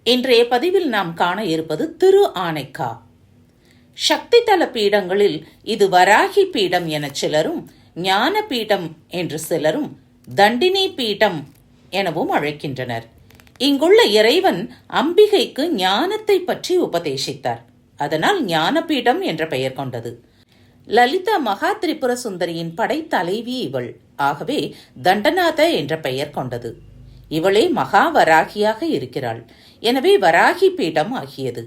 இன்றைய பதிவில் நாம் காண இருப்பது திரு ஆனைக்கா. சக்தி தல பீடங்களில் இது வராகி பீடம் என சிலரும், ஞான பீடம் என்று சிலரும், தண்டினி பீடம் எனவும் அழைக்கின்றனர். இங்குள்ள இறைவன் அம்பிகைக்கு ஞானத்தை பற்றி உபதேசித்தார். அதனால் ஞானபீடம் என்ற பெயர் கொண்டது. லலிதா மகா திரிபுர சுந்தரியின் படைத்தலைவி இவள். ஆகவே தண்டநாத என்ற பெயர் கொண்டது. இவளே மகாவராகியாக இருக்கிறாள். எனவே வராகி பீடம் ஆகியது.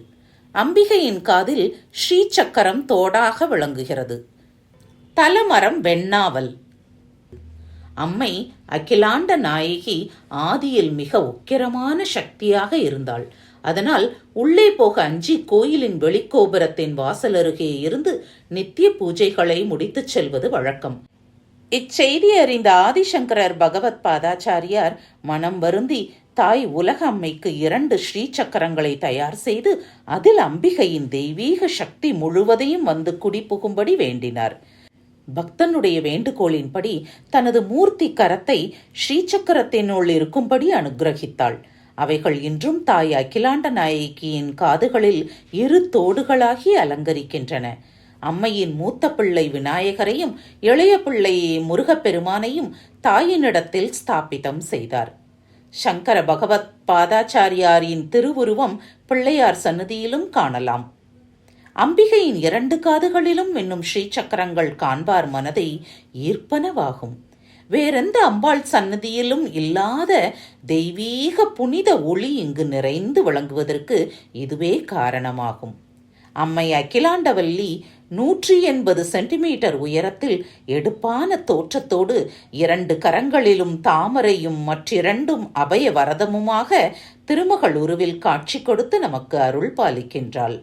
அம்பிகையின் காதில் ஸ்ரீ சக்கரம் தோடாக விளங்குகிறது. தலமரம் வெண்ணாவல். அம்மை அகிலாண்ட நாயகி ஆதியில் மிக உக்கிரமான சக்தியாக இருந்தாள். அதனால் உள்ளே போக அஞ்சி கோயிலின் வெளிக்கோபுரத்தின் வாசல் அருகே இருந்து நித்திய பூஜைகளை முடித்துச் செல்வது வழக்கம். இச்செய்தி அறிந்த ஆதிசங்கரர் பகவத் பாதாச்சாரியார் மனம் வருந்தி தாய் உலக அம்மைக்கு 2 ஸ்ரீ சக்கரங்களை தயார் செய்து அதில் அம்பிகையின் தெய்வீக சக்தி முழுவதையும் வந்து குடிபுகும்படி வேண்டினார். பக்தனுடைய வேண்டுகோளின்படி தனது மூர்த்தி கரத்தை ஸ்ரீசக்கரத்தினுள் இருக்கும்படி அனுகிரகித்தாள். அவைகள் இன்றும் தாய் அகிலாண்ட நாயகியின் காதுகளில் 2 தோடுகளாகி அலங்கரிக்கின்றன. அம்மையின் மூத்த பிள்ளை விநாயகரையும் இளைய பிள்ளை முருகப்பெருமானையும் தாயினிடத்தில் ஸ்தாபிதம் செய்தார். சங்கர பகவத் பாதாச்சாரியாரின் திருவுருவம் பிள்ளையார் சன்னதியிலும் காணலாம். அம்பிகையின் 2 காதுகளிலும் இன்னும் ஸ்ரீசக்கரங்கள் காண்பார் மனதை ஈர்ப்பனவாகும். வேறெந்த அம்பாள் சன்னதியிலும் இல்லாத தெய்வீக புனித ஒளி இங்கு நிறைந்து விளங்குவதற்கு இதுவே காரணமாகும். அம்மை அகிலாண்டவல்லி 180 சென்டிமீட்டர் உயரத்தில் எடுப்பான தோற்றத்தோடு 2 கரங்களிலும் தாமரையும் மற்றிரண்டும் அபய வரதமுமாக திருமகள் உருவில் காட்சி கொடுத்து நமக்கு அருள் பாலிக்கின்றாள்.